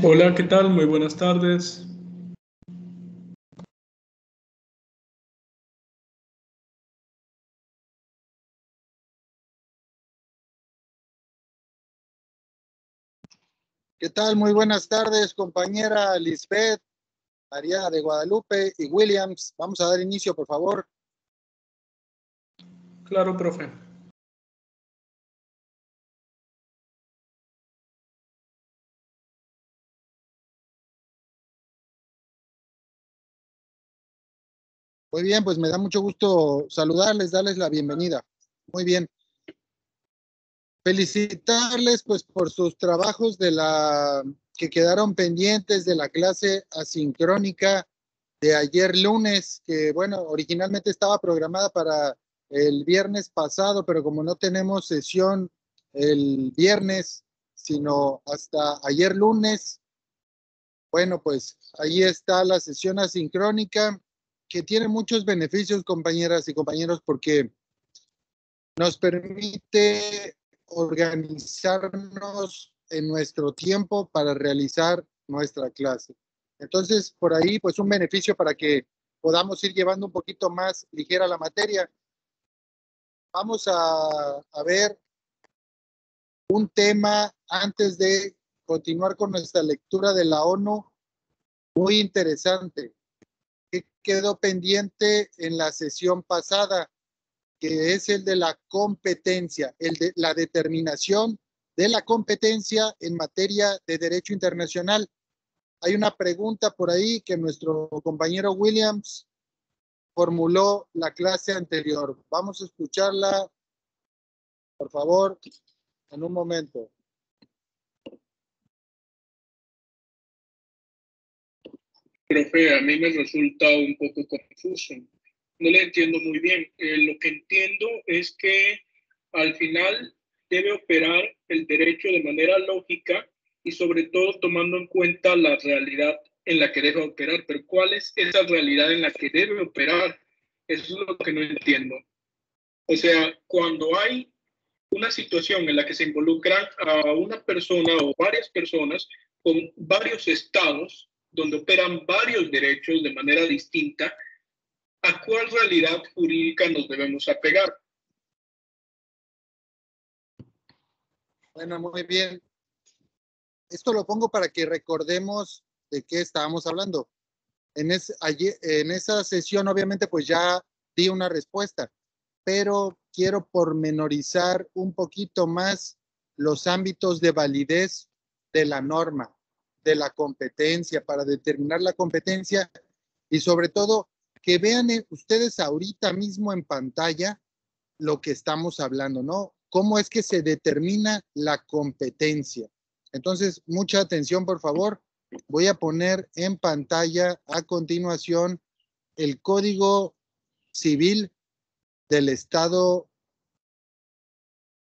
Hola, ¿qué tal? Muy buenas tardes. ¿Qué tal? Muy buenas tardes, compañera Lisbeth, María de Guadalupe y Williams. Vamos a dar inicio, por favor. Claro, profe. Muy bien, pues me da mucho gusto saludarles, darles la bienvenida. Muy bien. Felicitarles pues por sus trabajos que quedaron pendientes de la clase asincrónica de ayer lunes, que bueno, originalmente estaba programada para el viernes pasado, pero como no tenemos sesión el viernes, sino hasta ayer lunes, bueno, pues ahí está la sesión asincrónica, que tiene muchos beneficios, compañeras y compañeros, porque nos permite organizarnos en nuestro tiempo para realizar nuestra clase. Entonces, por ahí, pues un beneficio para que podamos ir llevando un poquito más ligera la materia. Vamos a ver un tema antes de continuar con nuestra lectura de la ONU, muy interesante, que quedó pendiente en la sesión pasada, que es el de la competencia, el de la determinación de la competencia en materia de derecho internacional. Hay una pregunta por ahí que nuestro compañero Williams formuló la clase anterior. Vamos a escucharla, por favor, en un momento. Profe, a mí me resulta un poco confuso. No le entiendo muy bien. Lo que entiendo es que al final debe operar el derecho de manera lógica y sobre todo tomando en cuenta la realidad en la que debe operar. Pero ¿cuál es esa realidad en la que debe operar? Eso es lo que no entiendo. O sea, cuando hay una situación en la que se involucran a una persona o varias personas con varios estados donde operan varios derechos de manera distinta, ¿a cuál realidad jurídica nos debemos apegar? Bueno, muy bien. Esto lo pongo para que recordemos de qué estábamos hablando. En esa sesión, obviamente, pues ya di una respuesta, pero quiero pormenorizar un poquito más los ámbitos de validez de la norma, de la competencia, para determinar la competencia y sobre todo que vean ustedes ahorita mismo en pantalla lo que estamos hablando, ¿no? ¿Cómo es que se determina la competencia? Entonces, mucha atención, por favor. Voy a poner en pantalla a continuación el Código Civil del Estado,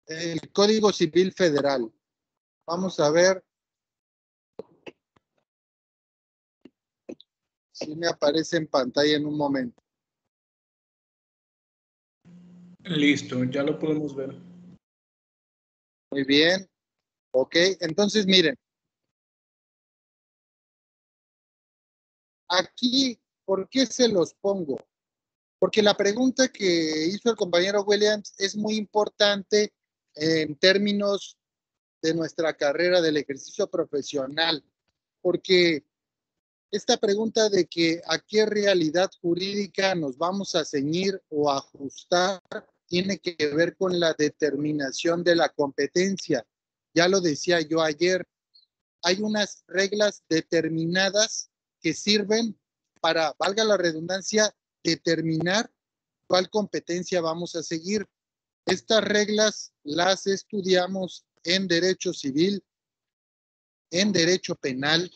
el Código Civil Federal. Vamos a ver si me aparece en pantalla en un momento. Listo, ya lo podemos ver. Muy bien. Ok, entonces miren. Aquí, ¿por qué se los pongo? Porque la pregunta que hizo el compañero Williams es muy importante en términos de nuestra carrera del ejercicio profesional, porque esta pregunta de que a qué realidad jurídica nos vamos a ceñir o ajustar tiene que ver con la determinación de la competencia. Ya lo decía yo ayer, hay unas reglas determinadas que sirven para, valga la redundancia, determinar cuál competencia vamos a seguir. Estas reglas las estudiamos en derecho civil, en derecho penal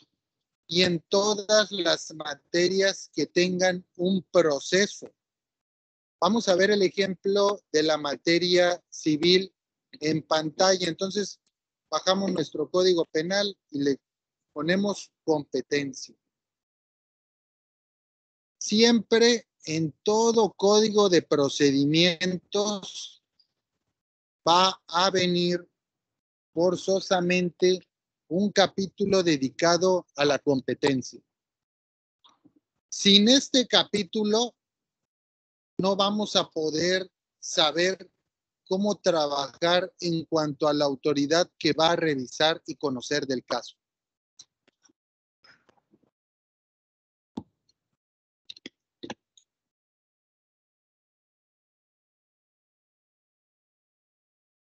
y en todas las materias que tengan un proceso. Vamos a ver el ejemplo de la materia civil en pantalla. Entonces, bajamos nuestro código penal y le ponemos competencia. Siempre en todo código de procedimientos va a venir forzosamente un capítulo dedicado a la competencia. Sin este capítulo, no vamos a poder saber cómo trabajar en cuanto a la autoridad que va a revisar y conocer del caso.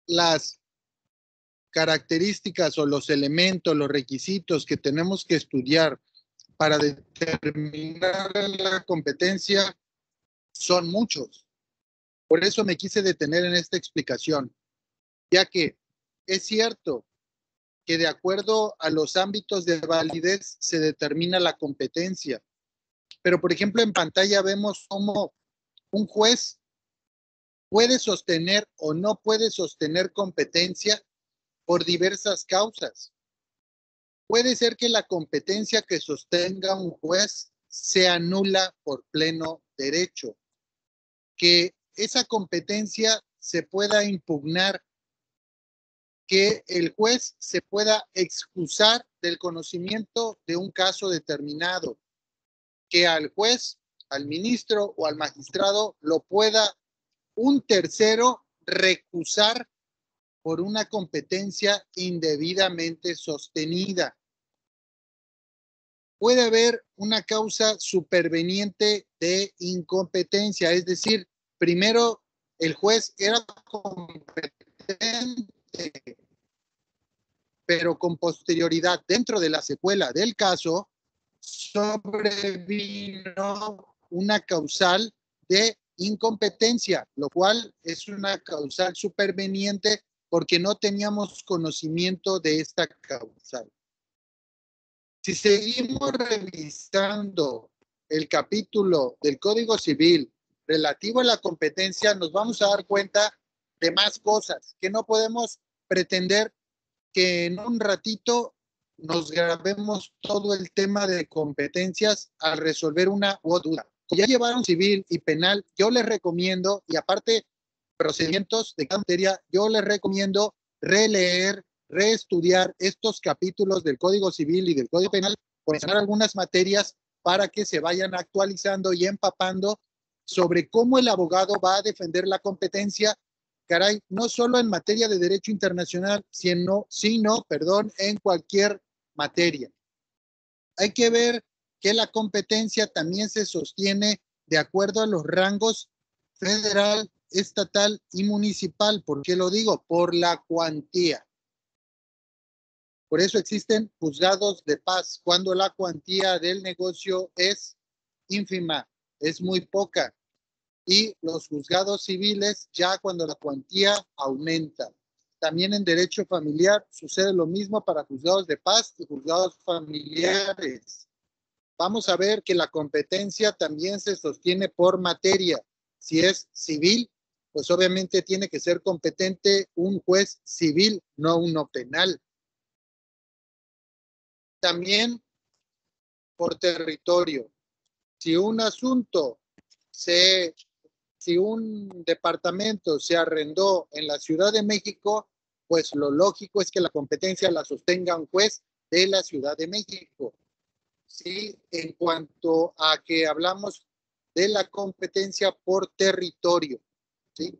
Las características o los elementos, los requisitos que tenemos que estudiar para determinar la competencia son muchos. Por eso me quise detener en esta explicación, ya que es cierto que de acuerdo a los ámbitos de validez se determina la competencia. Pero, por ejemplo, en pantalla vemos cómo un juez puede sostener o no puede sostener competencia por diversas causas. Puede ser que la competencia que sostenga un juez sea nula por pleno derecho, que esa competencia se pueda impugnar, que el juez se pueda excusar del conocimiento de un caso determinado, que al juez, al ministro o al magistrado lo pueda un tercero recusar por una competencia indebidamente sostenida. Puede haber una causa superveniente de incompetencia, es decir, primero el juez era competente, pero con posterioridad, dentro de la secuela del caso, sobrevino una causal de incompetencia, lo cual es una causal superveniente porque no teníamos conocimiento de esta causal. Si seguimos revisando el capítulo del Código Civil relativo a la competencia, nos vamos a dar cuenta de más cosas que no podemos pretender que en un ratito nos grabemos todo el tema de competencias al resolver una u otra duda. Como ya llevaron civil y penal, yo les recomiendo, y aparte procedimientos de cada materia, yo les recomiendo releer, reestudiar estos capítulos del Código Civil y del Código Penal, por mencionar algunas materias para que se vayan actualizando y empapando sobre cómo el abogado va a defender la competencia, caray, no solo en materia de derecho internacional, sino en cualquier materia. Hay que ver que la competencia también se sostiene de acuerdo a los rangos federal, estatal y municipal. ¿Por qué lo digo? Por la cuantía. Por eso existen juzgados de paz cuando la cuantía del negocio es ínfima, es muy poca. Y los juzgados civiles ya cuando la cuantía aumenta. También en derecho familiar sucede lo mismo para juzgados de paz y juzgados familiares. Vamos a ver que la competencia también se sostiene por materia. Si es civil, pues obviamente tiene que ser competente un juez civil, no uno penal. También por territorio. Si un asunto si un departamento se arrendó en la Ciudad de México, pues lo lógico es que la competencia la sostenga un juez de la Ciudad de México. Sí, en cuanto a que hablamos de la competencia por territorio. ¿Sí?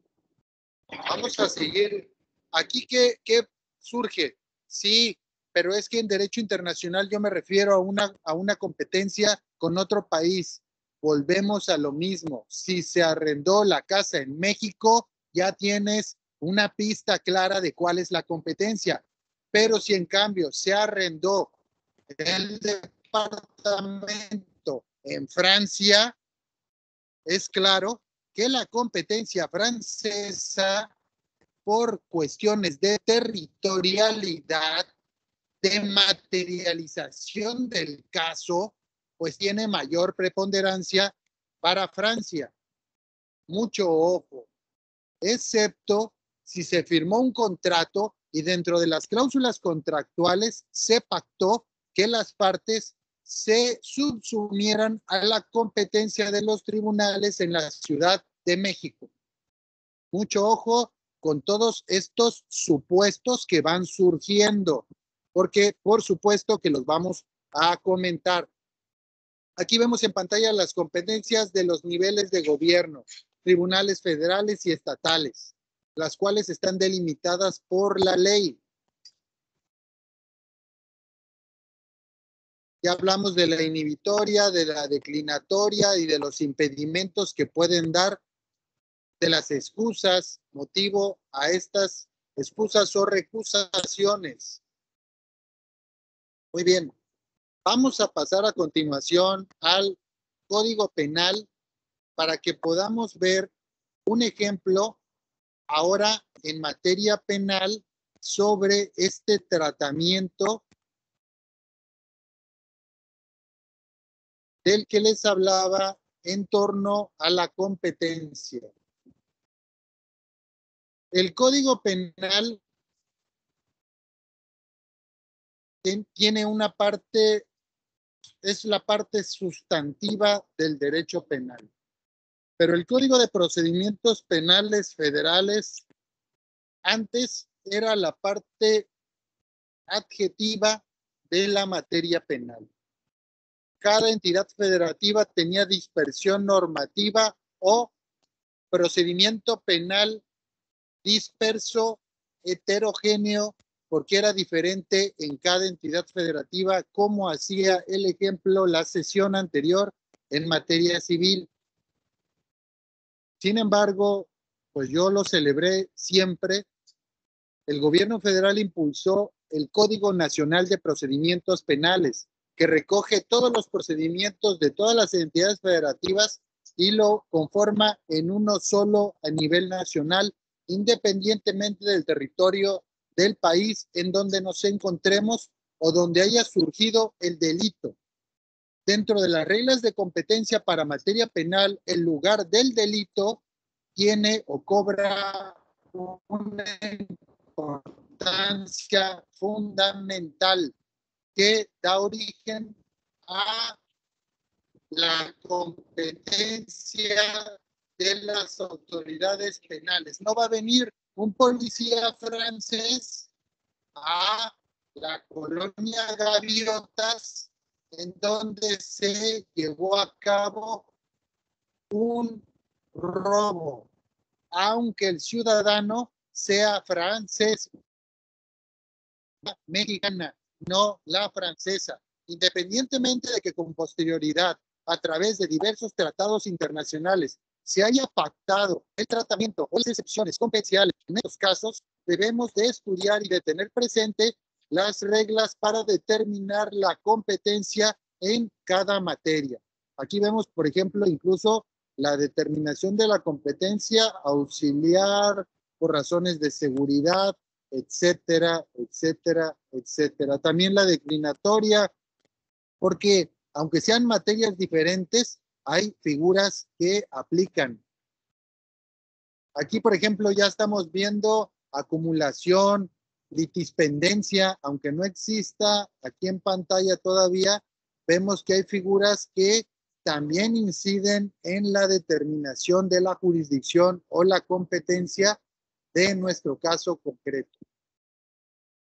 Vamos a seguir. Aquí, ¿qué surge? Sí, pero es que en derecho internacional yo me refiero a una competencia con otro país. Volvemos a lo mismo. Si se arrendó la casa en México, ya tienes una pista clara de cuál es la competencia. Pero si en cambio se arrendó el departamento en Francia, es claro que la competencia francesa, por cuestiones de territorialidad, de materialización del caso, pues tiene mayor preponderancia para Francia. Mucho ojo, excepto si se firmó un contrato y dentro de las cláusulas contractuales se pactó que las partes se subsumieran a la competencia de los tribunales en la Ciudad de México. Mucho ojo con todos estos supuestos que van surgiendo. porque por supuesto que los vamos a comentar. Aquí vemos en pantalla las competencias de los niveles de gobierno, tribunales federales y estatales, las cuales están delimitadas por la ley. Ya hablamos de la inhibitoria, de la declinatoria y de los impedimentos que pueden dar, de las excusas, motivo a estas excusas o recusaciones. Muy bien, vamos a pasar a continuación al Código Penal para que podamos ver un ejemplo ahora en materia penal sobre este tratamiento del que les hablaba en torno a la competencia. El Código Penal tiene una parte, es la parte sustantiva del derecho penal. Pero el Código de Procedimientos Penales Federales antes era la parte adjetiva de la materia penal. Cada entidad federativa tenía dispersión normativa o procedimiento penal disperso, heterogéneo, porque era diferente en cada entidad federativa, como hacía el ejemplo la sesión anterior en materia civil. Sin embargo, pues yo lo celebré siempre. El gobierno federal impulsó el Código Nacional de Procedimientos Penales, que recoge todos los procedimientos de todas las entidades federativas y lo conforma en uno solo a nivel nacional, independientemente del territorio del país en donde nos encontremos o donde haya surgido el delito. Dentro de las reglas de competencia para materia penal, el lugar del delito tiene o cobra una importancia fundamental que da origen a la competencia de las autoridades penales. No va a venir un policía francés a la colonia Gaviotas, en donde se llevó a cabo un robo, aunque el ciudadano sea francés, mexicana, no la francesa, independientemente de que con posterioridad, a través de diversos tratados internacionales, se haya pactado el tratamiento o las excepciones competenciales. En estos casos, debemos de estudiar y de tener presente las reglas para determinar la competencia en cada materia. Aquí vemos, por ejemplo, incluso la determinación de la competencia auxiliar por razones de seguridad, etcétera, etcétera, etcétera. También la declinatoria, porque aunque sean materias diferentes, hay figuras que aplican. Aquí, por ejemplo, ya estamos viendo acumulación, litispendencia, aunque no exista aquí en pantalla todavía, vemos que hay figuras que también inciden en la determinación de la jurisdicción o la competencia de nuestro caso concreto.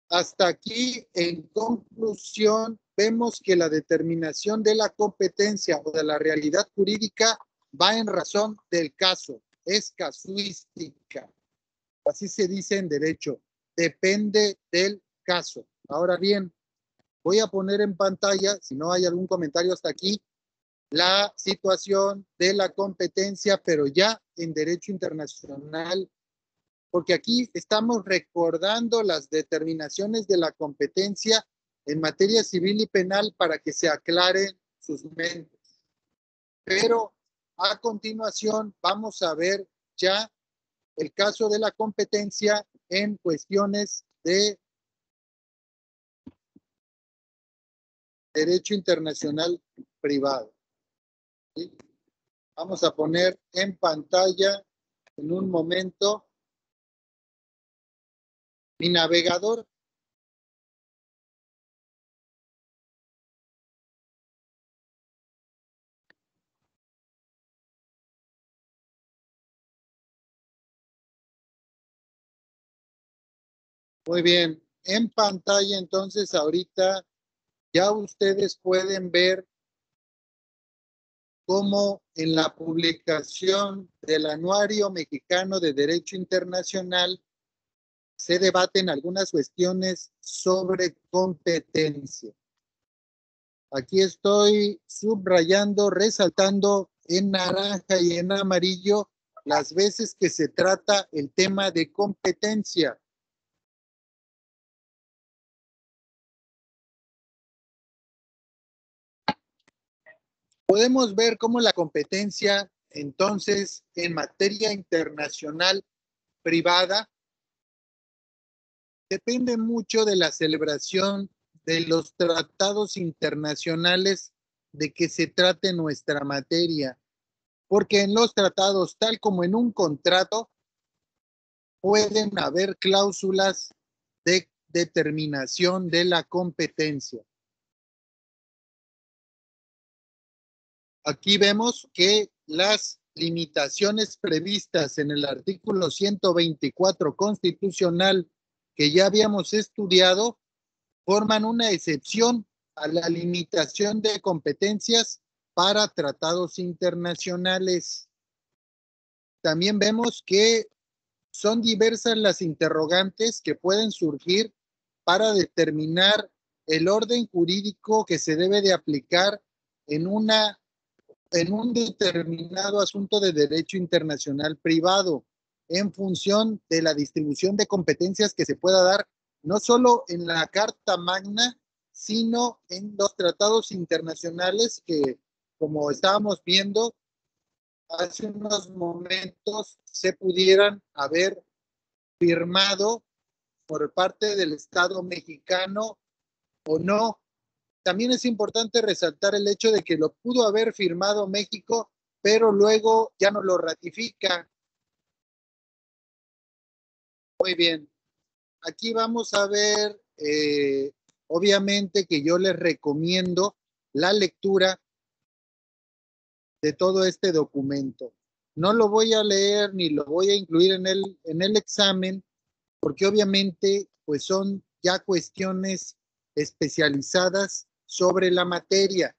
Hasta aquí, en conclusión, vemos que la determinación de la competencia o de la realidad jurídica va en razón del caso, es casuística. Así se dice en derecho, depende del caso. Ahora bien, voy a poner en pantalla, si no hay algún comentario hasta aquí, la situación de la competencia, pero ya en derecho internacional, porque aquí estamos recordando las determinaciones de la competencia en materia civil y penal para que se aclaren sus mentes. Pero a continuación vamos a ver ya el caso de la competencia en cuestiones de derecho internacional privado. ¿Sí? Vamos a poner en pantalla en un momento mi navegador. Muy bien. en pantalla, entonces ahorita ya ustedes pueden ver cómo en la publicación del Anuario Mexicano de Derecho Internacional se debaten algunas cuestiones sobre competencia. Aquí estoy subrayando, resaltando en naranja y en amarillo las veces que se trata el tema de competencia. Podemos ver cómo la competencia, entonces, en materia internacional privada, depende mucho de la celebración de los tratados internacionales de que se trate nuestra materia. Porque en los tratados, tal como en un contrato, pueden haber cláusulas de determinación de la competencia. Aquí vemos que las limitaciones previstas en el artículo 124 constitucional que ya habíamos estudiado forman una excepción a la limitación de competencias para tratados internacionales. También vemos que son diversas las interrogantes que pueden surgir para determinar el orden jurídico que se debe de aplicar en un determinado asunto de derecho internacional privado en función de la distribución de competencias que se pueda dar no solo en la Carta Magna, sino en los tratados internacionales que, como estábamos viendo hace unos momentos, se pudieran haber firmado por parte del Estado mexicano o no. También es importante resaltar el hecho de que lo pudo haber firmado México, pero luego ya no lo ratifica. Muy bien. Aquí vamos a ver, obviamente que yo les recomiendo la lectura de todo este documento. No lo voy a leer ni lo voy a incluir en el examen, porque obviamente pues son ya cuestiones especializadas sobre la materia,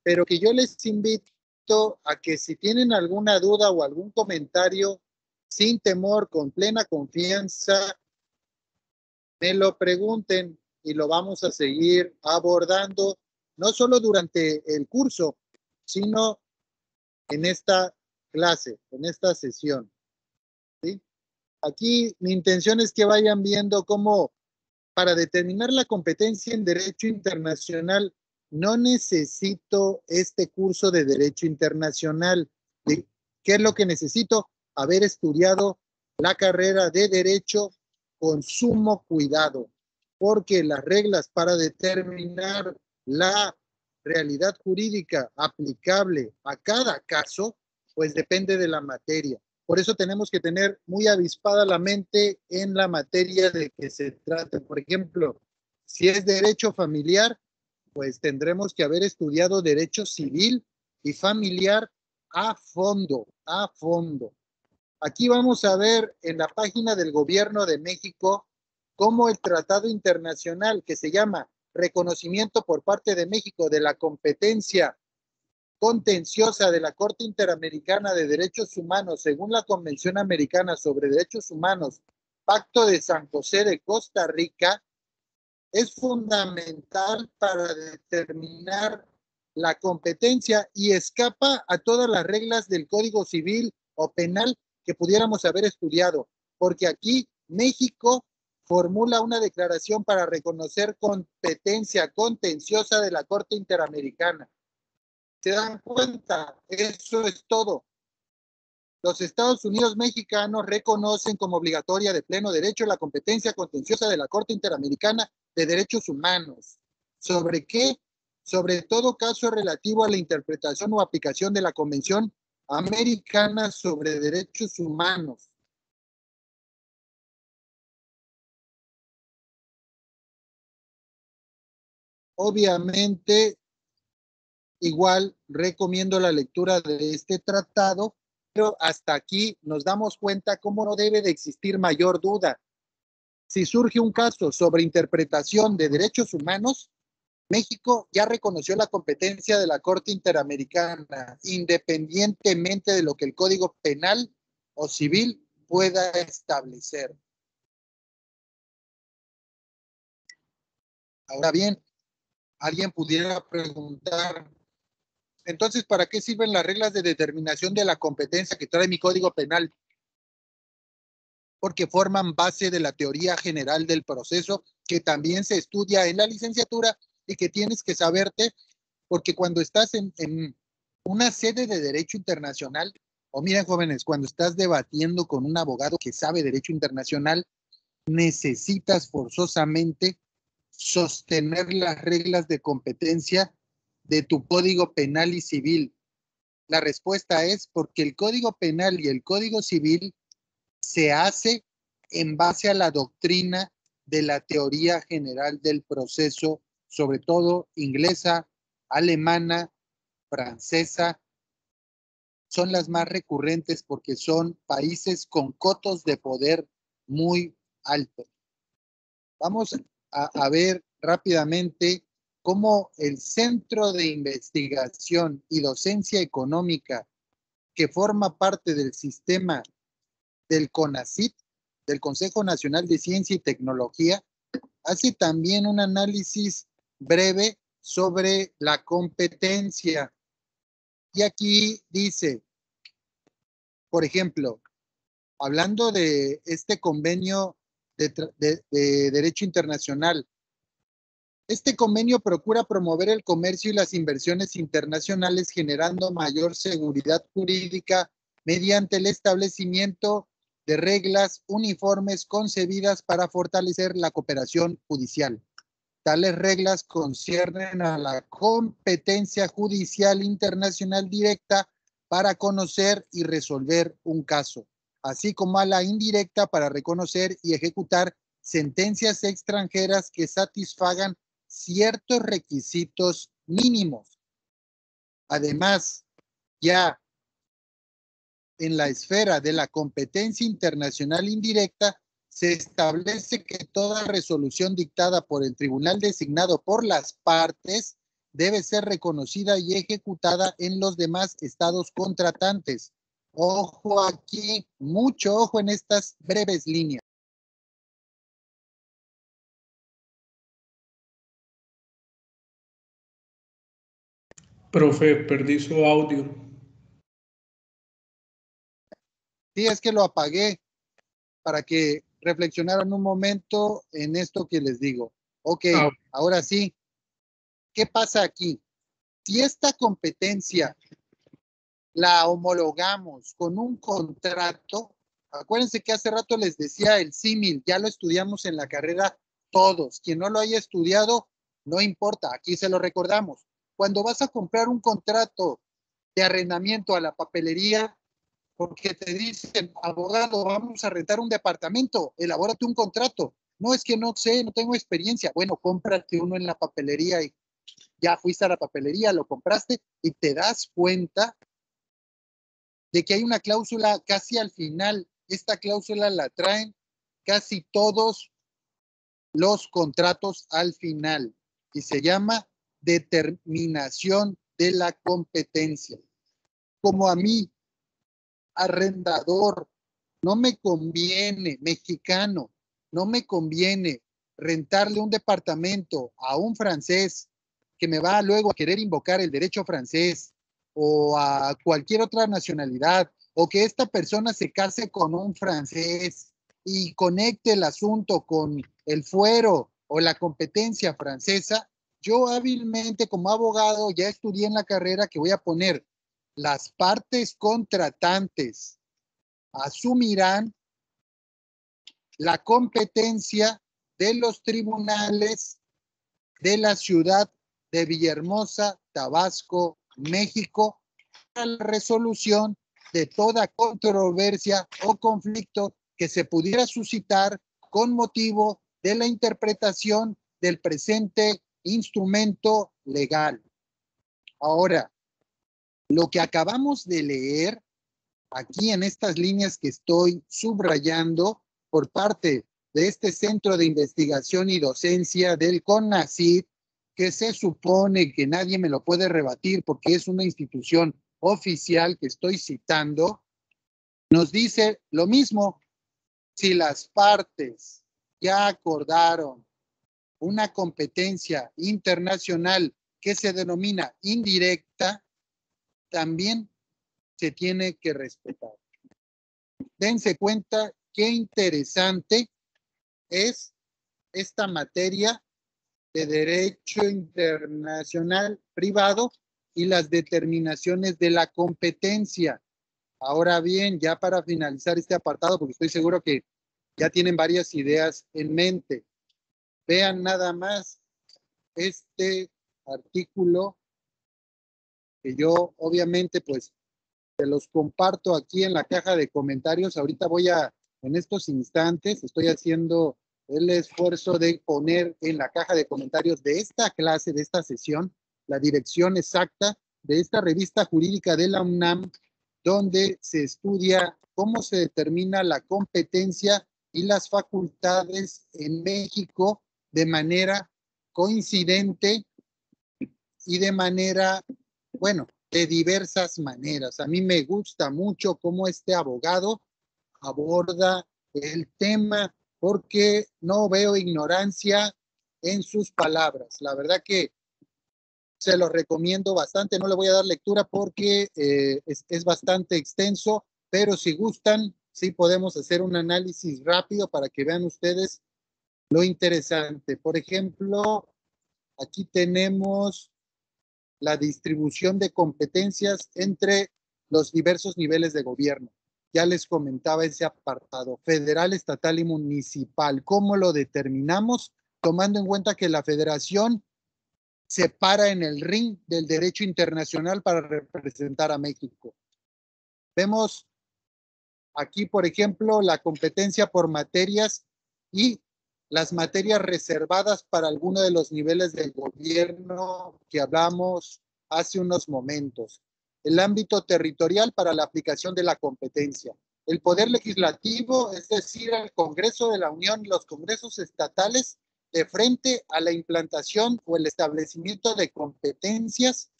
pero que yo les invito a que si tienen alguna duda o algún comentario, sin temor, con plena confianza, me lo pregunten y lo vamos a seguir abordando, no solo durante el curso, sino en esta clase, en esta sesión. ¿Sí? Aquí mi intención es que vayan viendo cómo para determinar la competencia en derecho internacional no necesito este curso de derecho internacional. ¿Qué es lo que necesito? Haber estudiado la carrera de derecho con sumo cuidado, porque las reglas para determinar la realidad jurídica aplicable a cada caso, pues depende de la materia. Por eso tenemos que tener muy avispada la mente en la materia de que se trate. Por ejemplo, si es derecho familiar, pues tendremos que haber estudiado derecho civil y familiar a fondo, a fondo. Aquí vamos a ver en la página del Gobierno de México cómo el tratado internacional que se llama Reconocimiento por parte de México de la competencia contenciosa de la Corte Interamericana de Derechos Humanos, según la Convención Americana sobre Derechos Humanos, Pacto de San José de Costa Rica, es fundamental para determinar la competencia y escapa a todas las reglas del Código Civil o Penal que pudiéramos haber estudiado, porque aquí México formula una declaración para reconocer competencia contenciosa de la Corte Interamericana. ¿Se dan cuenta? Eso es todo. Los Estados Unidos mexicanos reconocen como obligatoria de pleno derecho la competencia contenciosa de la Corte Interamericana de Derechos Humanos. ¿Sobre qué? Sobre todo caso relativo a la interpretación o aplicación de la Convención Americana sobre Derechos Humanos. Obviamente, igual recomiendo la lectura de este tratado, pero hasta aquí nos damos cuenta cómo no debe de existir mayor duda. si surge un caso sobre interpretación de derechos humanos, México ya reconoció la competencia de la Corte Interamericana, independientemente de lo que el Código Penal o Civil pueda establecer. Ahora bien, alguien pudiera preguntar, entonces, ¿para qué sirven las reglas de determinación de la competencia que trae mi Código Penal? Porque forman base de la teoría general del proceso que también se estudia en la licenciatura y que tienes que saberte, porque cuando estás en una sede de derecho internacional, o miren jóvenes, cuando estás debatiendo con un abogado que sabe derecho internacional, necesitas forzosamente sostener las reglas de competencia de tu Código Penal y Civil. La respuesta es porque el Código Penal y el Código Civil se hace en base a la doctrina de la teoría general del proceso, sobre todo inglesa, alemana, francesa. Son las más recurrentes porque son países con cotos de poder muy altos. Vamos a ver rápidamente cómo el Centro de Investigación y Docencia Económica, que forma parte del sistema del CONACYT, del Consejo Nacional de Ciencia y Tecnología, hace también un análisis breve sobre la competencia. Y aquí dice, por ejemplo, hablando de este convenio de derecho internacional, este convenio procura promover el comercio y las inversiones internacionales generando mayor seguridad jurídica mediante el establecimiento de reglas uniformes concebidas para fortalecer la cooperación judicial. Tales reglas conciernen a la competencia judicial internacional directa para conocer y resolver un caso, así como a la indirecta para reconocer y ejecutar sentencias extranjeras que satisfagan ciertos requisitos mínimos. Además, ya en la esfera de la competencia internacional indirecta, se establece que toda resolución dictada por el tribunal designado por las partes debe ser reconocida y ejecutada en los demás estados contratantes. Ojo aquí, mucho ojo en estas breves líneas. Profe, perdí su audio. Sí, es que lo apagué para que reflexionaran un momento en esto que les digo. Ok, ahora sí, ¿qué pasa aquí? Si esta competencia la homologamos con un contrato, acuérdense que hace rato les decía el símil, ya lo estudiamos en la carrera todos. Quien no lo haya estudiado, no importa, aquí se lo recordamos. Cuando vas a comprar un contrato de arrendamiento a la papelería, porque te dicen, abogado, vamos a rentar un departamento, elabórate un contrato. No, es que no sé, no tengo experiencia. Bueno, cómprate uno en la papelería y ya fuiste a la papelería, lo compraste y te das cuenta de que hay una cláusula casi al final. Esta cláusula la traen casi todos los contratos al final y se llama determinación de la competencia. Como a mí, arrendador, no me conviene, mexicano, no me conviene rentarle un departamento a un francés que me va luego a querer invocar el derecho francés o a cualquier otra nacionalidad, o que esta persona se case con un francés y conecte el asunto con el fuero o la competencia francesa. Yo hábilmente como abogado ya estudié en la carrera que voy a poner las partes contratantes asumirán la competencia de los tribunales de la ciudad de Villahermosa, Tabasco, México, para la resolución de toda controversia o conflicto que se pudiera suscitar con motivo de la interpretación del presente instrumento legal. Ahora, lo que acabamos de leer aquí en estas líneas que estoy subrayando por parte de este Centro de Investigación y Docencia del CONACYT, que se supone que nadie me lo puede rebatir porque es una institución oficial que estoy citando, nos dice lo mismo. Si las partes ya acordaron una competencia internacional que se denomina indirecta, también se tiene que respetar. Dense cuenta qué interesante es esta materia de derecho internacional privado y las determinaciones de la competencia. Ahora bien, ya para finalizar este apartado, porque estoy seguro que ya tienen varias ideas en mente, vean nada más este artículo que yo obviamente pues se los comparto aquí en la caja de comentarios. Ahorita en estos instantes, estoy haciendo el esfuerzo de poner en la caja de comentarios de esta clase, de esta sesión, la dirección exacta de esta revista jurídica de la UNAM, donde se estudia cómo se determina la competencia y las facultades en México de manera coincidente y de manera, bueno, de diversas maneras. A mí me gusta mucho cómo este abogado aborda el tema porque no veo ignorancia en sus palabras. La verdad que se los recomiendo bastante. No le voy a dar lectura porque es bastante extenso, pero si gustan, sí podemos hacer un análisis rápido para que vean ustedes lo interesante. Por ejemplo, aquí tenemos la distribución de competencias entre los diversos niveles de gobierno. Ya les comentaba ese apartado, federal, estatal y municipal. ¿Cómo lo determinamos? Tomando en cuenta que la federación se para en el ring del derecho internacional para representar a México. Vemos aquí, por ejemplo, la competencia por materias y las materias reservadas para alguno de los niveles del gobierno que hablamos hace unos momentos. El ámbito territorial para la aplicación de la competencia. El poder legislativo, es decir, el Congreso de la Unión y los congresos estatales, de frente a la implantación o el establecimiento de competencias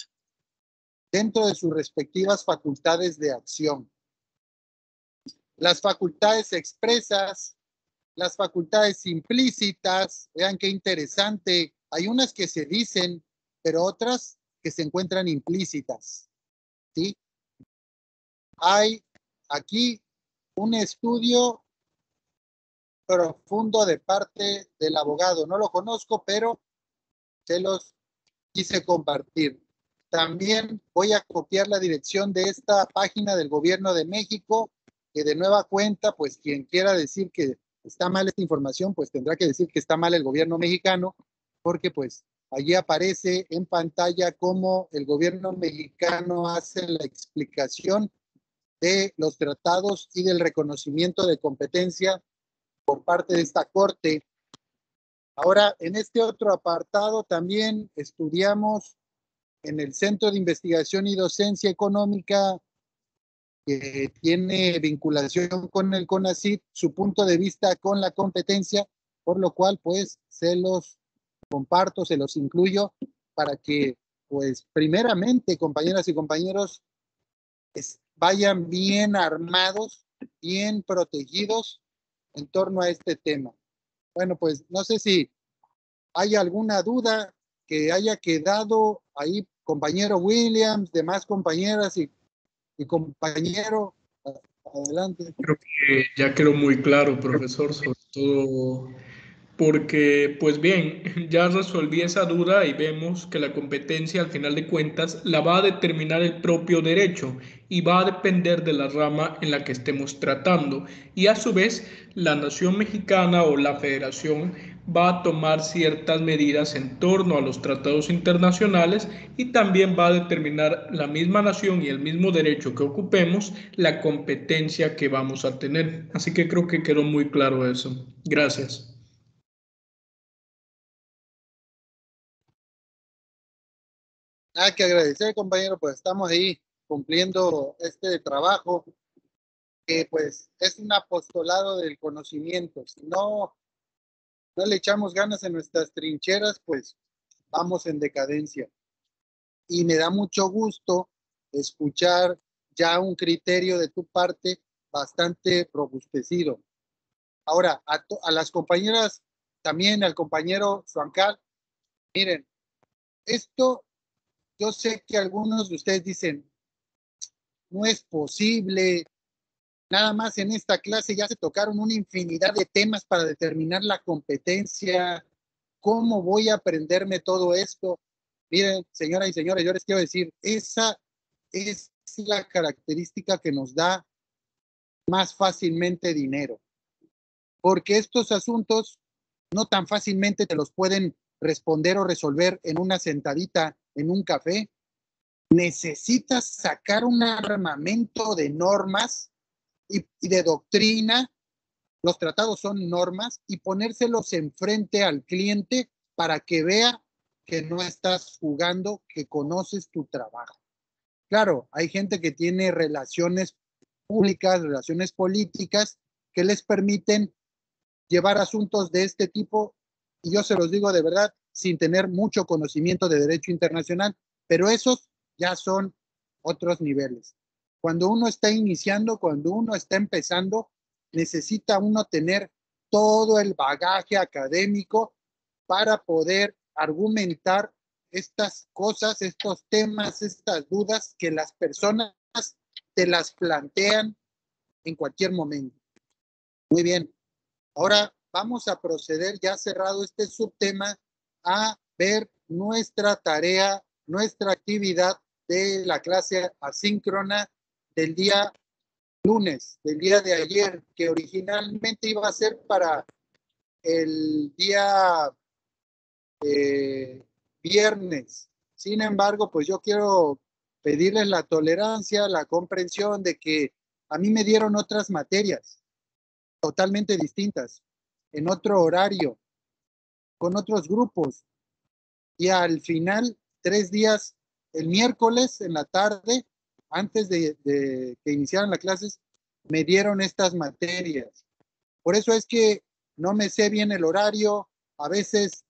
dentro de sus respectivas facultades de acción. Las facultades expresas, las facultades implícitas, vean qué interesante, hay unas que se dicen, pero otras que se encuentran implícitas, ¿sí? Hay aquí un estudio profundo de parte del abogado. No lo conozco, pero se los quise compartir. También voy a copiar la dirección de esta página del Gobierno de México, que de nueva cuenta, pues quien quiera decir que está mal esta información, pues tendrá que decir que está mal el gobierno mexicano, porque pues allí aparece en pantalla cómo el gobierno mexicano hace la explicación de los tratados y del reconocimiento de competencia por parte de esta corte. Ahora, en este otro apartado también estudiamos en el Centro de Investigación y Docencia Económica, que tiene vinculación con el CONACYT, su punto de vista con la competencia, por lo cual pues se los comparto, se los incluyo para que pues primeramente, compañeras y compañeros, vayan bien armados, bien protegidos en torno a este tema. Bueno, pues no sé si hay alguna duda que haya quedado ahí, compañero Williams, demás compañeras y compañero, adelante. Creo que ya quedó muy claro, profesor, sobre todo porque, pues bien, ya resolví esa duda y vemos que la competencia al final de cuentas la va a determinar el propio derecho y va a depender de la rama en la que estemos tratando. Y a su vez, la nación mexicana o la federación va a tomar ciertas medidas en torno a los tratados internacionales y también va a determinar la misma nación y el mismo derecho que ocupemos la competencia que vamos a tener. Así que creo que quedó muy claro eso. Gracias. Nada que agradecer, compañero, pues estamos ahí cumpliendo este trabajo que pues es un apostolado del conocimiento. Si no no le echamos ganas en nuestras trincheras, pues vamos en decadencia. Y me da mucho gusto escuchar ya un criterio de tu parte bastante robustecido. Ahora, a las compañeras, también al compañero Suancal, miren, esto yo sé que algunos de ustedes dicen, no es posible, nada más en esta clase ya se tocaron una infinidad de temas para determinar la competencia. ¿Cómo voy a aprenderme todo esto? Miren, señoras y señores, yo les quiero decir, esa es la característica que nos da más fácilmente dinero, porque estos asuntos no tan fácilmente te los pueden responder o resolver en una sentadita en un café. Necesitas sacar un armamento de normas y de doctrina. Los tratados son normas y ponérselos enfrente al cliente para que vea que no estás jugando, que conoces tu trabajo. Claro, hay gente que tiene relaciones públicas, relaciones políticas que les permiten llevar asuntos de este tipo, y yo se los digo de verdad, sin tener mucho conocimiento de derecho internacional, pero esos ya son otros niveles. Cuando uno está iniciando, cuando uno está empezando, necesita uno tener todo el bagaje académico para poder argumentar estas cosas, estos temas, estas dudas que las personas te las plantean en cualquier momento. Muy bien. Ahora vamos a proceder, ya cerrado este subtema, a ver nuestra tarea, nuestra actividad de la clase asíncrona del día lunes, del día de ayer, que originalmente iba a ser para el día viernes. Sin embargo, pues yo quiero pedirles la tolerancia, la comprensión de que a mí me dieron otras materias totalmente distintas, en otro horario, con otros grupos. Y al final, 3 días, el miércoles en la tarde, antes de que iniciaran las clases, me dieron estas materias. Por eso es que no me sé bien el horario, a veces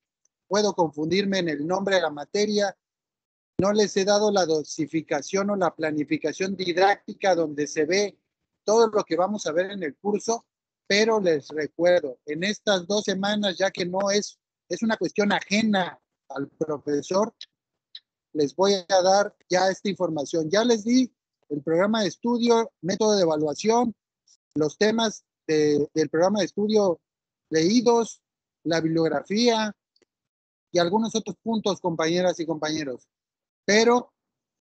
puedo confundirme en el nombre de la materia, no les he dado la dosificación o la planificación didáctica donde se ve todo lo que vamos a ver en el curso, pero les recuerdo, en estas 2 semanas, ya que no es una cuestión ajena al profesor, les voy a dar ya esta información. Ya les di el programa de estudio, método de evaluación, los temas del programa de estudio leídos, la bibliografía y algunos otros puntos, compañeras y compañeros. Pero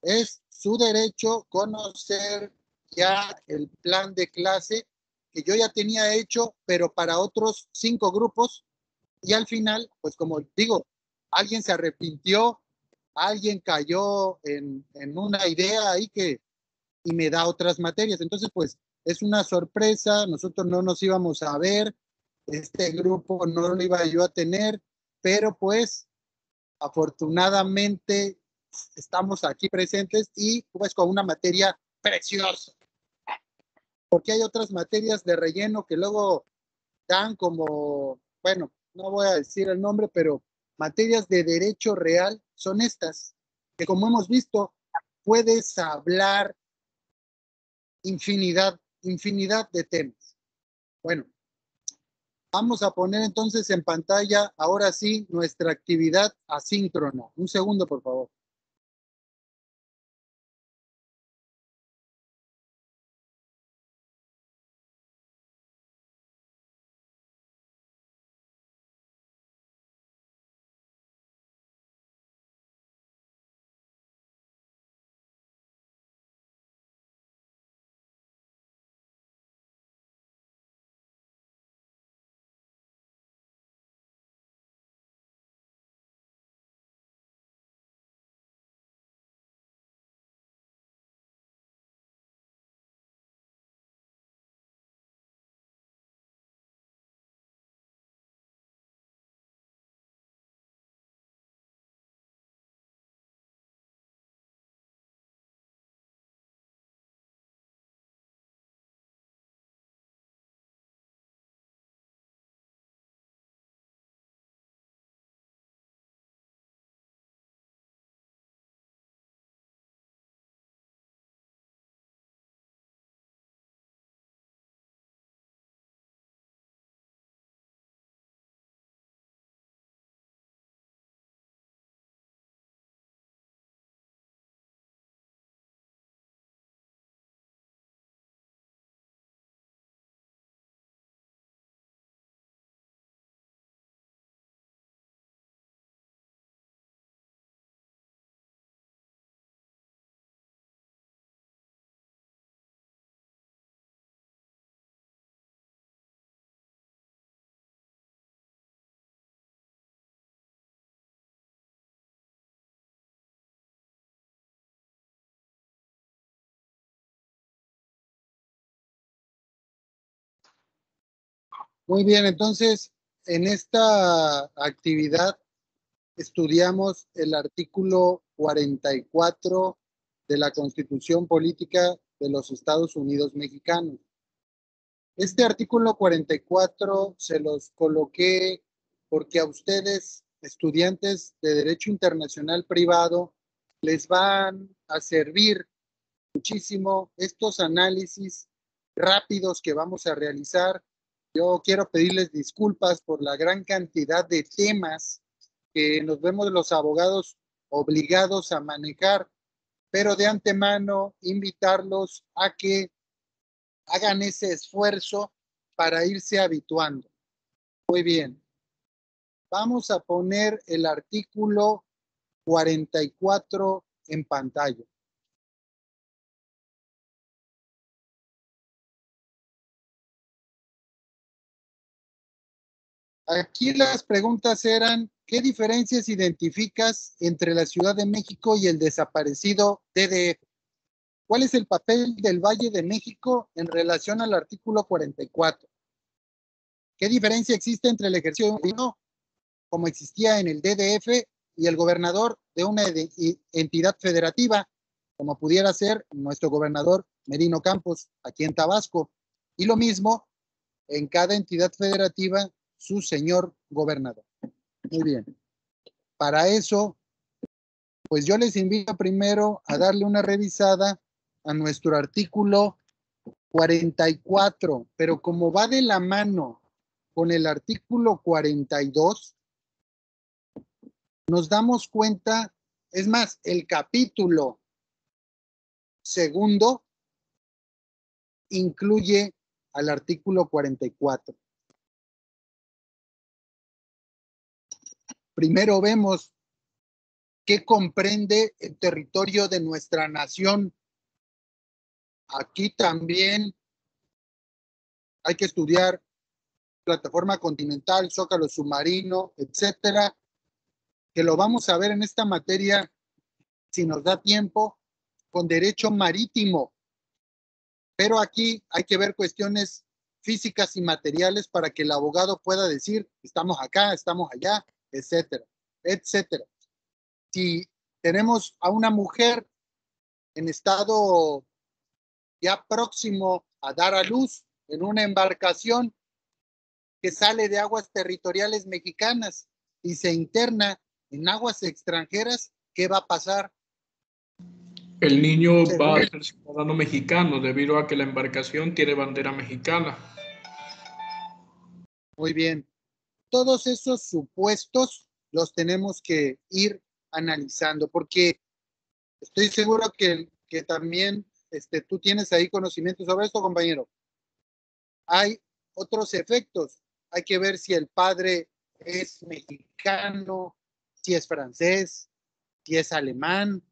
es su derecho conocer ya el plan de clase que yo ya tenía hecho, pero para otros 5 grupos. Y al final, pues como digo, alguien se arrepintió, alguien cayó en una idea ahí y me da otras materias. Entonces, pues es una sorpresa, nosotros no nos íbamos a ver, este grupo no lo iba yo a tener, pero pues afortunadamente estamos aquí presentes y pues con una materia preciosa, porque hay otras materias de relleno que luego dan como, bueno, no voy a decir el nombre, pero materias de derecho real son estas, que como hemos visto, puedes hablar infinidad de temas. Bueno, vamos a poner entonces en pantalla, ahora sí, nuestra actividad asíncrona. Un segundo, por favor. Muy bien, entonces, en esta actividad estudiamos el artículo 44 de la Constitución Política de los Estados Unidos Mexicanos. Este artículo 44 se los coloqué porque a ustedes, estudiantes de Derecho Internacional Privado, les van a servir muchísimo estos análisis rápidos que vamos a realizar. Yo quiero pedirles disculpas por la gran cantidad de temas que nos vemos los abogados obligados a manejar, pero de antemano invitarlos a que hagan ese esfuerzo para irse habituando. Muy bien. Vamos a poner el artículo 44 en pantalla. Aquí las preguntas eran, ¿qué diferencias identificas entre la Ciudad de México y el desaparecido DDF? ¿Cuál es el papel del Valle de México en relación al artículo 44? ¿Qué diferencia existe entre el ejercicio de un gobierno como existía en el DDF y el gobernador de una entidad federativa, como pudiera ser nuestro gobernador Merino Campos aquí en Tabasco? Y lo mismo en cada entidad federativa, su señor gobernador. Muy bien. Para eso, pues yo les invito primero a darle una revisada a nuestro artículo 44, pero como va de la mano con el artículo 42, nos damos cuenta, es más, el capítulo segundo incluye al artículo 44. Primero vemos qué comprende el territorio de nuestra nación. Aquí también hay que estudiar plataforma continental, zócalo submarino, etcétera, que lo vamos a ver en esta materia, si nos da tiempo, con derecho marítimo. Pero aquí hay que ver cuestiones físicas y materiales para que el abogado pueda decir, estamos acá, estamos allá, etcétera, etcétera. Si tenemos a una mujer en estado ya próximo a dar a luz en una embarcación que sale de aguas territoriales mexicanas y se interna en aguas extranjeras, ¿qué va a pasar? El niño va a ser ciudadano mexicano debido a que la embarcación tiene bandera mexicana. Muy bien. Todos esos supuestos los tenemos que ir analizando, porque estoy seguro que también tú tienes ahí conocimiento sobre esto, compañero. Hay otros efectos. Hay que ver si el padre es mexicano, si es francés, si es alemán,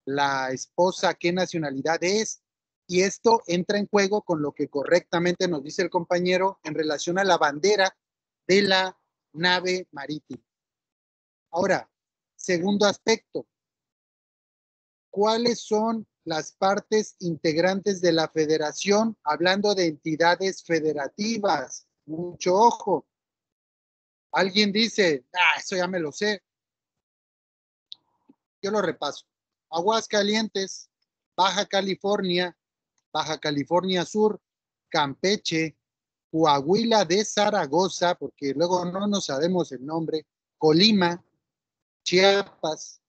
la esposa, qué nacionalidad es. Y esto entra en juego con lo que correctamente nos dice el compañero en relación a la bandera de la nave marítima. Ahora, segundo aspecto, ¿cuáles son las partes integrantes de la federación? Hablando de entidades federativas, mucho ojo. Alguien dice, eso ya me lo sé. Yo lo repaso. Aguascalientes, Baja California Sur, Campeche, Coahuila de Zaragoza, porque luego no sabemos el nombre, Colima, Chiapas,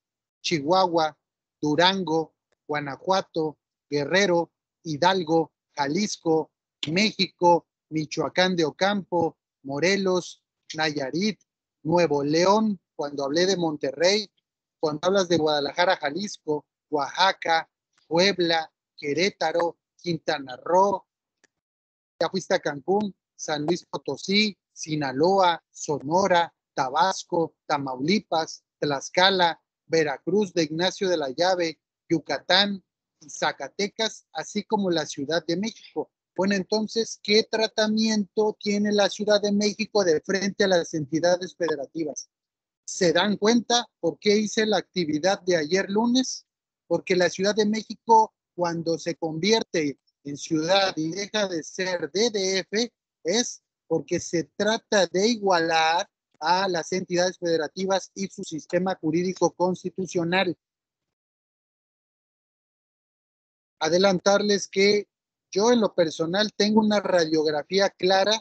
Chihuahua, Durango, Guanajuato, Guerrero, Hidalgo, Jalisco, México, Michoacán de Ocampo, Morelos, Nayarit, Nuevo León, cuando hablé de Monterrey, cuando hablas de Guadalajara, Jalisco, Oaxaca, Puebla, Querétaro, Quintana Roo, ya fuiste a Cancún, San Luis Potosí, Sinaloa, Sonora, Tabasco, Tamaulipas, Tlaxcala, Veracruz de Ignacio de la Llave, Yucatán y Zacatecas, así como la Ciudad de México. Bueno, entonces, ¿qué tratamiento tiene la Ciudad de México de frente a las entidades federativas? ¿Se dan cuenta por qué hice la actividad de ayer lunes? Porque la Ciudad de México, cuando se convierte en ciudad y deja de ser DDF, es porque se trata de igualar a las entidades federativas y su sistema jurídico constitucional. Adelantarles que yo en lo personal tengo una radiografía clara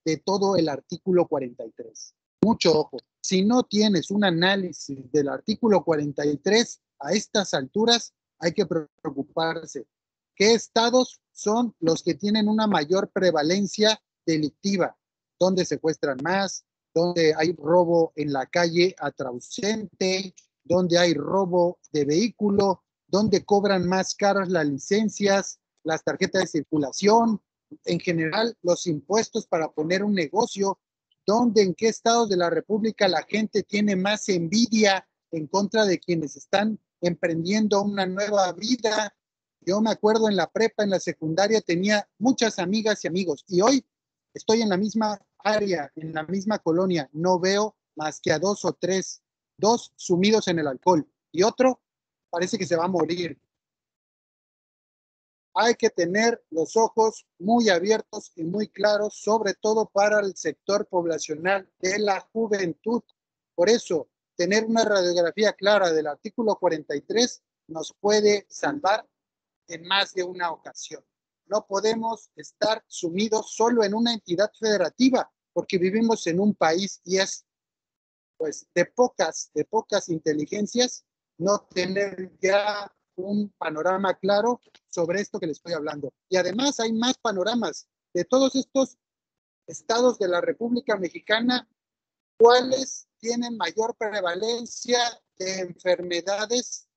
de todo el artículo 43. Mucho ojo, si no tienes un análisis del artículo 43 a estas alturas, hay que preocuparse. ¿Qué estados son los que tienen una mayor prevalencia delictiva? ¿Dónde secuestran más? ¿Dónde hay robo en la calle a traducente? ¿Dónde hay robo de vehículo? ¿Dónde cobran más caras las licencias, las tarjetas de circulación, en general los impuestos para poner un negocio? ¿Dónde, en qué estados de la República la gente tiene más envidia en contra de quienes están emprendiendo una nueva vida? Yo me acuerdo en la prepa, en la secundaria, tenía muchas amigas y amigos, y hoy estoy en la misma área, en la misma colonia, no veo más que a dos o tres, dos sumidos en el alcohol y otro parece que se va a morir. Hay que tener los ojos muy abiertos y muy claros, sobre todo para el sector poblacional de la juventud. Por eso, tener una radiografía clara del artículo 43 nos puede salvar en más de una ocasión. No podemos estar sumidos solo en una entidad federativa, porque vivimos en un país y es pues de pocas inteligencias no tener ya un panorama claro sobre esto que les estoy hablando. Y además hay más panoramas de todos estos estados de la República Mexicana, cuáles tienen mayor prevalencia de enfermedades,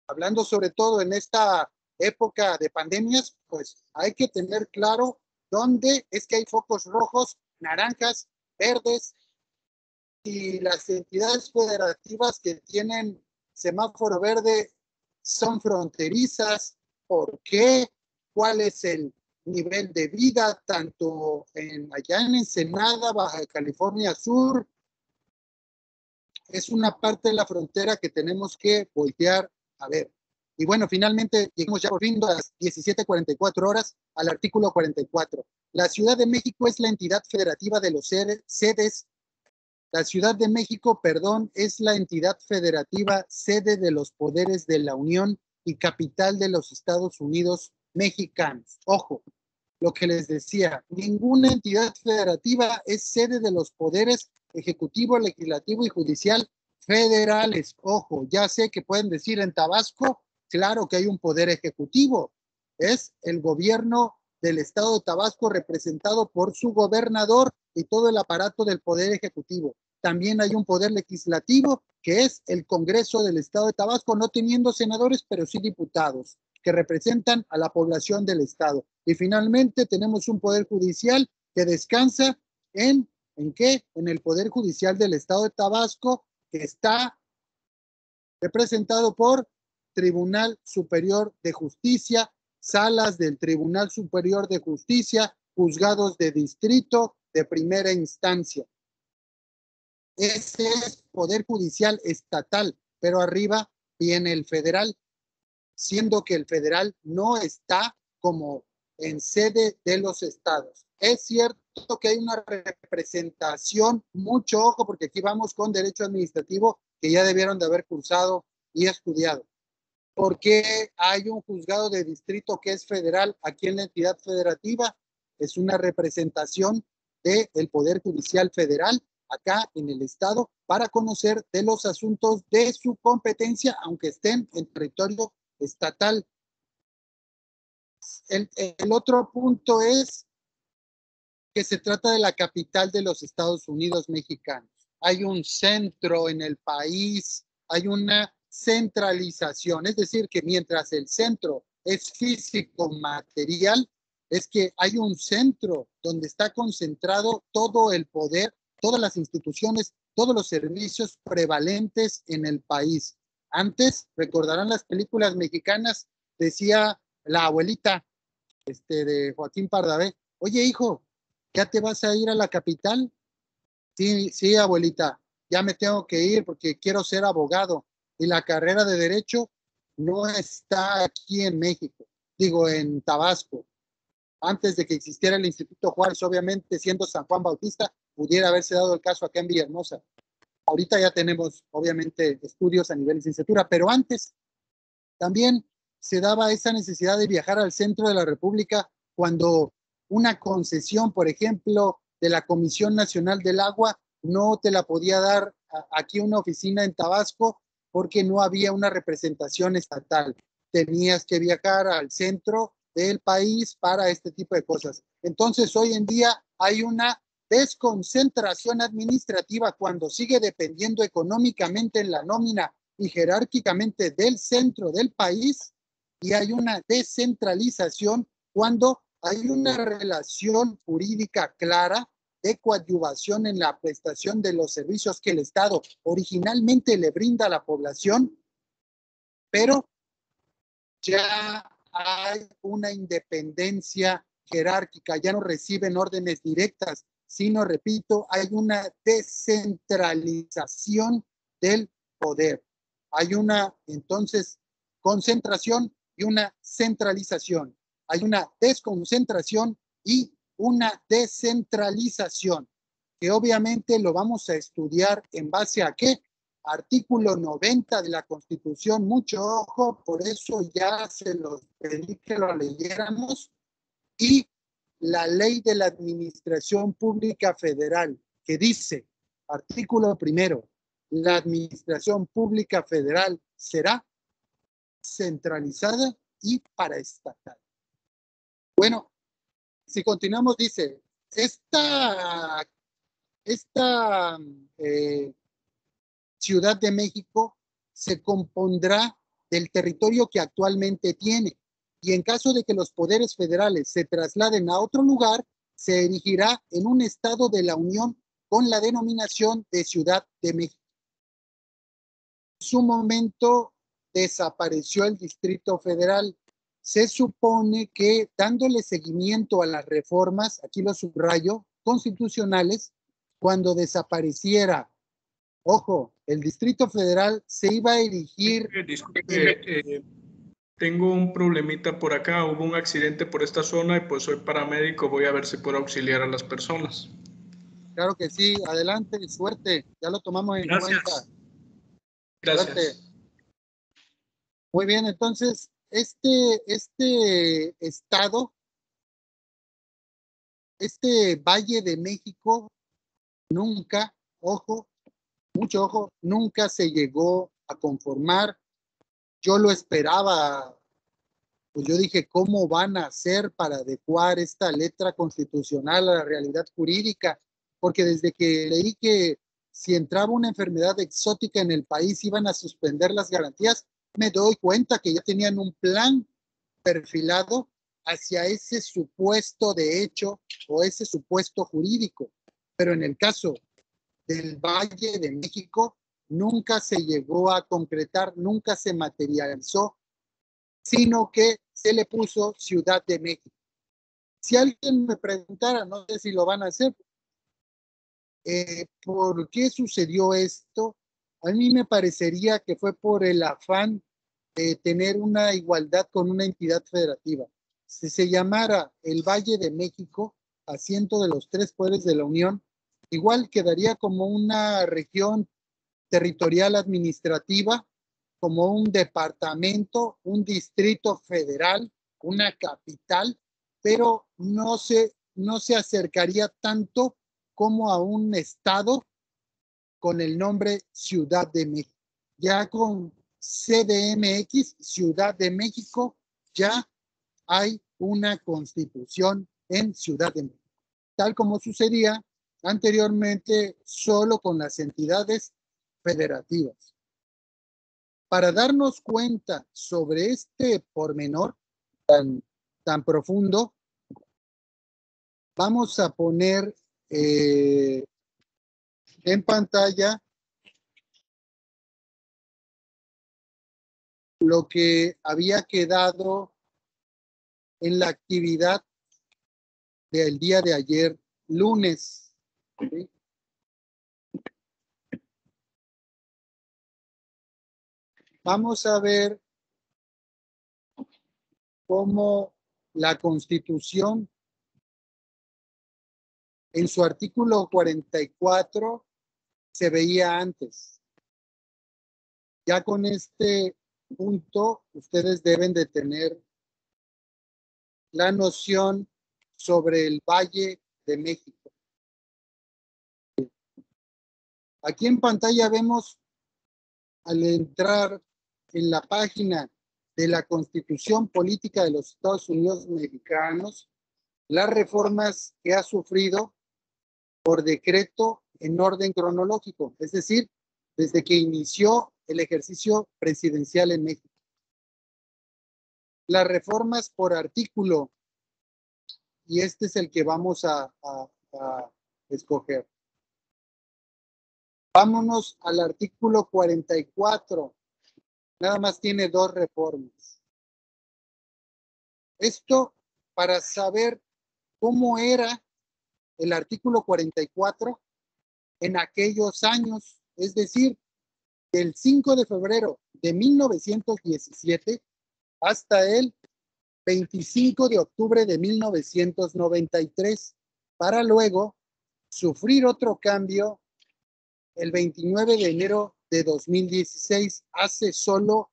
hablando sobre todo en esta época de pandemias, pues hay que tener claro dónde es que hay focos rojos, naranjas, verdes, y las entidades federativas que tienen semáforo verde son fronterizas. ¿Por qué? ¿Cuál es el nivel de vida tanto allá en Ensenada, Baja California Sur? Es una parte de la frontera que tenemos que voltear a ver. Y bueno, finalmente llegamos ya por fin a las 17:44 horas al artículo 44. La Ciudad de México es la entidad federativa de los sedes. La Ciudad de México, es la entidad federativa sede de los poderes de la Unión y capital de los Estados Unidos mexicanos. Ojo, lo que les decía, ninguna entidad federativa es sede de los poderes ejecutivo, legislativo y judicial federales. Ojo, ya sé que pueden decir en Tabasco, claro que hay un poder ejecutivo, es el gobierno del estado de Tabasco representado por su gobernador y todo el aparato del poder ejecutivo. También hay un poder legislativo que es el Congreso del estado de Tabasco, no teniendo senadores, pero sí diputados que representan a la población del estado. Y finalmente tenemos un poder judicial que descansa ¿en qué? En el Poder Judicial del estado de Tabasco, que está representado por Tribunal Superior de Justicia, salas del Tribunal Superior de Justicia, juzgados de distrito de primera instancia. Ese es Poder Judicial estatal, pero arriba viene el federal, siendo que el federal no está como en sede de los estados. Es cierto que hay una representación, mucho ojo, porque aquí vamos con derecho administrativo que ya debieron de haber cursado y estudiado. Porque hay un juzgado de distrito que es federal aquí en la entidad federativa, es una representación del Poder Judicial Federal acá en el estado para conocer de los asuntos de su competencia, aunque estén en territorio estatal. El otro punto es que se trata de la capital de los Estados Unidos mexicanos. Hay un centro en el país, hay una centralización, es decir, que mientras el centro es físico, material, es que hay un centro donde está concentrado todo el poder, todas las instituciones, todos los servicios prevalentes en el país. Antes, recordarán las películas mexicanas, decía la abuelita de Joaquín Pardavé, oye hijo, ¿ya te vas a ir a la capital? Sí, sí, abuelita, ya me tengo que ir porque quiero ser abogado y la carrera de Derecho no está aquí en México, digo en Tabasco. antes de que existiera el Instituto Juárez, obviamente siendo San Juan Bautista, pudiera haberse dado el caso acá en Villahermosa. Ahorita ya tenemos, obviamente, estudios a nivel de licenciatura, pero antes también se daba esa necesidad de viajar al centro de la República cuando una concesión, por ejemplo, de la Comisión Nacional del Agua, no te la podía dar aquí una oficina en Tabasco porque no había una representación estatal. Tenías que viajar al centro del país para este tipo de cosas. Entonces, hoy en día hay una desconcentración administrativa cuando sigue dependiendo económicamente en la nómina y jerárquicamente del centro del país, y hay una descentralización cuando hay una relación jurídica clara de coadyuvación en la prestación de los servicios que el Estado originalmente le brinda a la población, pero ya hay una independencia jerárquica, ya no reciben órdenes directas, sino, repito, hay una descentralización del poder. Hay una, entonces, concentración y una centralización. Hay una desconcentración y una descentralización, que obviamente lo vamos a estudiar en base a qué. Artículo 90 de la Constitución, mucho ojo, por eso ya se los pedí que lo leyéramos, y la Ley de la Administración Pública Federal, que dice, artículo primero, la Administración Pública Federal será centralizada y paraestatal. Bueno, si continuamos, dice, esta Ciudad de México se compondrá del territorio que actualmente tiene, y en caso de que los poderes federales se trasladen a otro lugar, se erigirá en un estado de la Unión con la denominación de Ciudad de México. En su momento desapareció el Distrito Federal. Se supone que dándole seguimiento a las reformas, aquí lo subrayo, constitucionales, cuando desapareciera, ojo, el Distrito Federal se iba a erigir. Disculpe, tengo un problemita por acá. Hubo un accidente por esta zona y pues soy paramédico. Voy a ver si puedo auxiliar a las personas. Claro que sí, adelante, suerte, ya lo tomamos en cuenta. Gracias. Suerte. Muy bien, entonces, este estado, este Valle de México, nunca, ojo, mucho ojo, nunca se llegó a conformar. Yo lo esperaba, pues yo dije, ¿cómo van a hacer para adecuar esta letra constitucional a la realidad jurídica? Porque desde que leí que si entraba una enfermedad exótica en el país iban a suspender las garantías, me doy cuenta que ya tenían un plan perfilado hacia ese supuesto de hecho o ese supuesto jurídico. Pero en el caso del Valle de México, nunca se llegó a concretar, nunca se materializó, sino que se le puso Ciudad de México. Si alguien me preguntara, no sé si lo van a hacer, ¿por qué sucedió esto? A mí me parecería que fue por el afán de tener una igualdad con una entidad federativa. Si se llamara el Valle de México, asiento de los tres poderes de la Unión, igual quedaría como una región territorial administrativa, como un departamento, un distrito federal, una capital, pero no se acercaría tanto como a un estado con el nombre Ciudad de México. Ya con CDMX, Ciudad de México, ya hay una constitución en Ciudad de México, tal como sucedía anteriormente solo con las entidades federativas. Para darnos cuenta sobre este pormenor tan profundo, vamos a poner en pantalla lo que había quedado en la actividad del día de ayer, lunes. ¿Sí? Vamos a ver cómo la Constitución En su artículo 44 se veía antes. Ya con este punto, ustedes deben de tener la noción sobre el Valle de México. Aquí en pantalla vemos, al entrar en la página de la Constitución Política de los Estados Unidos Mexicanos, las reformas que ha sufrido por decreto en orden cronológico, es decir, desde que inició el ejercicio presidencial en México. Las reformas por artículo, y este es el que vamos a escoger. Vámonos al artículo 44. Nada más tiene 2 reformas. Esto para saber cómo era el artículo 44 en aquellos años, es decir, del 5 de febrero de 1917 hasta el 25 de octubre de 1993, para luego sufrir otro cambio el 29 de enero de 2016, hace solo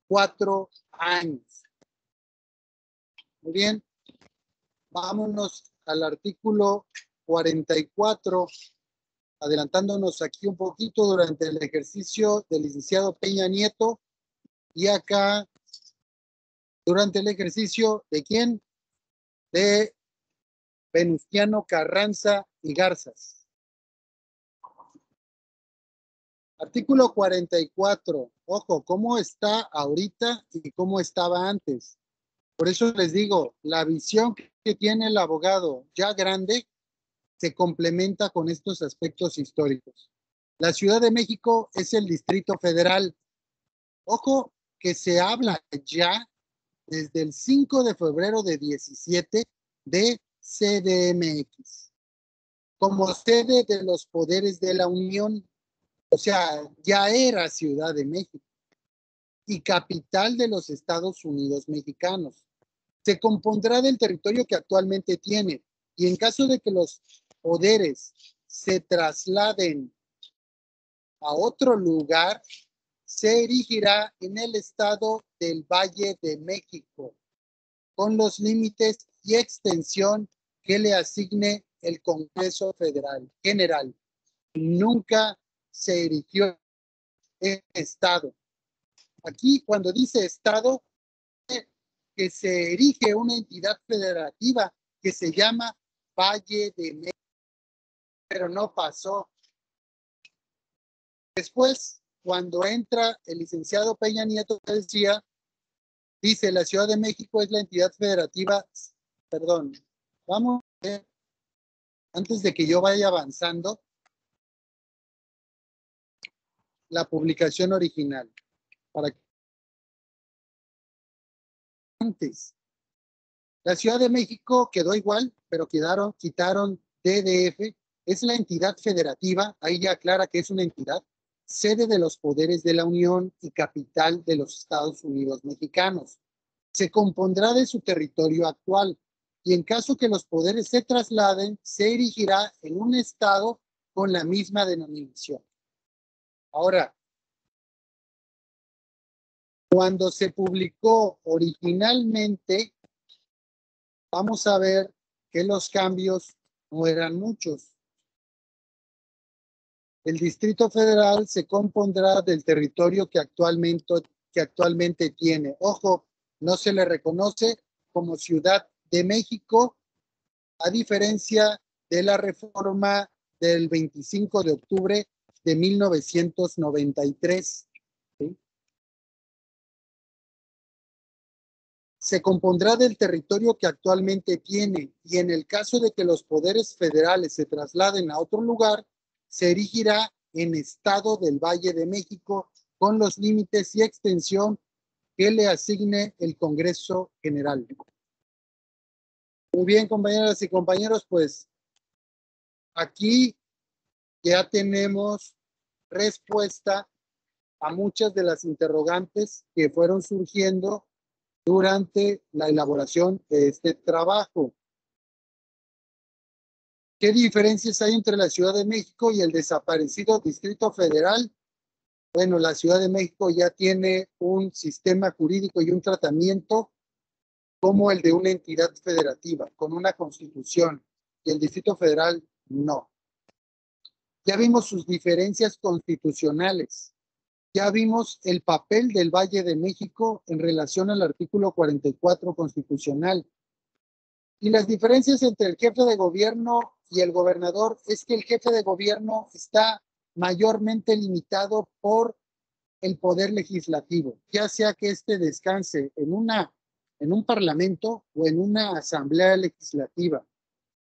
4 años. Muy bien, vámonos al artículo 44, adelantándonos aquí un poquito durante el ejercicio del licenciado Peña Nieto, y acá durante el ejercicio de ¿quién? De Venustiano Carranza y Garzas. Artículo 44. Ojo, ¿cómo está ahorita y cómo estaba antes? Por eso les digo, la visión que tiene el abogado ya grande se complementa con estos aspectos históricos. La Ciudad de México es el Distrito Federal. Ojo, que se habla ya desde el 5 de febrero de 17 de CDMX como sede de los poderes de la Unión. O sea, ya era Ciudad de México y capital de los Estados Unidos mexicanos. Se compondrá del territorio que actualmente tiene, y en caso de que los poderes se trasladen a otro lugar, se erigirá en el estado del Valle de México, con los límites y extensión que le asigne el Congreso Federal General. Nunca se erigió en estado. Aquí, cuando dice estado, que se erige una entidad federativa que se llama Valle de México, pero no pasó. Después, cuando entra el licenciado Peña Nieto, decía, dice, la Ciudad de México es la entidad federativa, perdón, vamos a ver, antes de que yo vaya avanzando, la publicación original, para que antes, la Ciudad de México quedó igual, pero quitaron DDF, es la entidad federativa, ahí ya aclara que es una entidad, sede de los poderes de la Unión y capital de los Estados Unidos mexicanos. Se compondrá de su territorio actual y en caso que los poderes se trasladen, se erigirá en un estado con la misma denominación. Ahora, cuando se publicó originalmente, vamos a ver que los cambios no eran muchos. El Distrito Federal se compondrá del territorio que actualmente tiene. Ojo, no se le reconoce como Ciudad de México, a diferencia de la reforma del 25 de octubre de 1993. ¿Sí? Se compondrá del territorio que actualmente tiene y en el caso de que los poderes federales se trasladen a otro lugar, se erigirá en estado del Valle de México con los límites y extensión que le asigne el Congreso General. Muy bien, compañeras y compañeros, pues aquí ya tenemos respuesta a muchas de las interrogantes que fueron surgiendo durante la elaboración de este trabajo. ¿Qué diferencias hay entre la Ciudad de México y el desaparecido Distrito Federal? Bueno, la Ciudad de México ya tiene un sistema jurídico y un tratamiento como el de una entidad federativa, con una constitución, y el Distrito Federal no. Ya vimos sus diferencias constitucionales. Ya vimos el papel del Valle de México en relación al artículo 44 constitucional. Y las diferencias entre el jefe de gobierno y el gobernador es que el jefe de gobierno está mayormente limitado por el poder legislativo, ya sea que éste descanse en un parlamento o en una asamblea legislativa.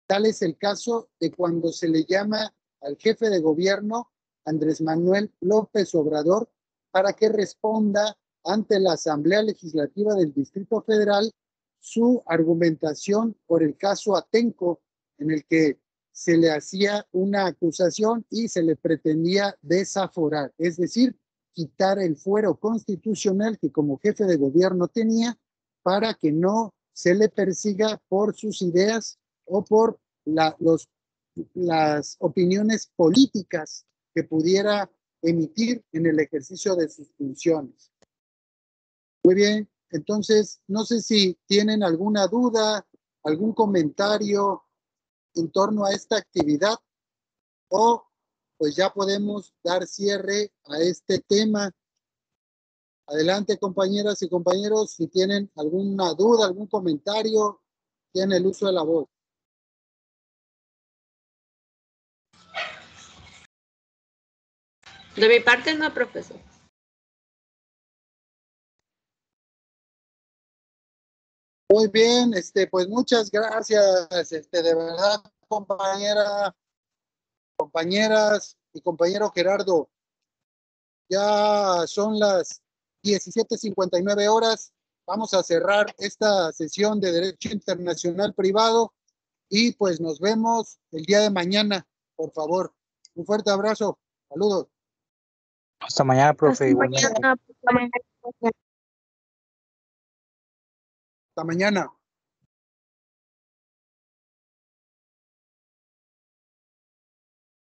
Tal es el caso de cuando se le llama al jefe de gobierno, Andrés Manuel López Obrador, para que responda ante la Asamblea Legislativa del Distrito Federal su argumentación por el caso Atenco, en el que se le hacía una acusación y se le pretendía desaforar, es decir, quitar el fuero constitucional que como jefe de gobierno tenía para que no se le persiga por sus ideas o por las opiniones políticas que pudiera emitir en el ejercicio de sus funciones. Muy bien, entonces no sé si tienen alguna duda, algún comentario en torno a esta actividad o pues ya podemos dar cierre a este tema. Adelante, compañeras y compañeros, si tienen alguna duda, algún comentario, tienen el uso de la voz. De mi parte no, profesor. Muy bien, pues muchas gracias, de verdad, compañeras y compañero Gerardo. Ya son las 17:59 horas. Vamos a cerrar esta sesión de Derecho Internacional Privado y pues nos vemos el día de mañana, por favor. Un fuerte abrazo. Saludos. Hasta mañana, profe. Hasta mañana. Hasta mañana.